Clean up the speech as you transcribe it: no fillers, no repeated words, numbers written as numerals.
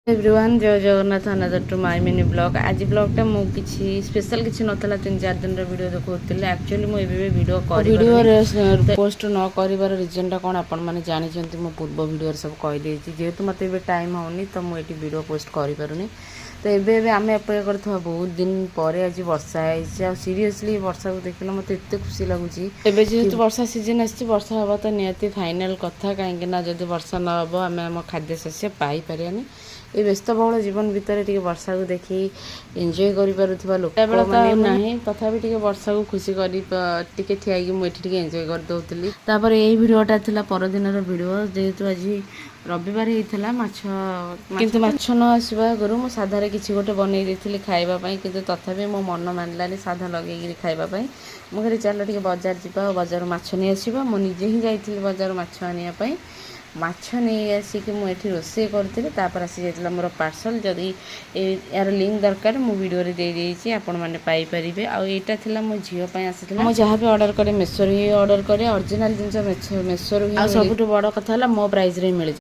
everyone जय Jagannath another to my mini blog आज ब्लॉगटा मु किछि स्पेशल किछि नथला 3-4 दिन रो वीडियो देखौतिले एक्चुअली मु एबे वीडियो वीडियो पोस्ट न करिवार रीजन टा कोन आपण माने जानि जंती मु पूर्व वीडियो सब कहि देछि जेहेतु मते एबे टाइम होनी तो मु एटी वीडियो पोस्ट करि पारुनी तो एबे आमे अपेक्षा करथवा बहुत दिन परे आज वर्षा आइछि आ सीरियसली वर्षा को देखिला मते एते खुशी लागुछि एबे जेहेतु वर्षा सीजन आछि वर्षा हवा तो नियति फाइनल कथा काहे ना जदि वर्षा न हबो आमे हम खाद्य शस्य पाई परियानी ये व्यस्तबहुल जीवन भितर टे वर्षा को देखी एंजॉय कर लोक नहीं तथापि टे वर्षा को खुशी कर ठिया मुझे एंजॉय कर दूसरी तापर यही भिडटा था परदिन भिडियो जेहेतु आज रविवार होता माछ किंतु माछ न आसवा आगु मु साधारे किसी गोटे बनई देती खावाई कि तथापि मो मन मानलानी साधा लगे खावाई मुझे चल टे बजार जा बजार माछ नहीं आसवा मुझे ही जाइली बजार माछ आने माछ नहीं आसिक मुझे रोसे करी आसी जाता मोर पार्सल जदि यार लिंक दरकार मु वीडियो रे दे देछि आपण माने पाई परिबे आ एटा थिला मो झियो पय आसीथिला मो जहाँ भी ऑर्डर करे मेसो रे ऑर्डर करे ओरिजिनल जिंस मेसो रे आ सबटु बड़ कथा हला मो प्राइस रे मिल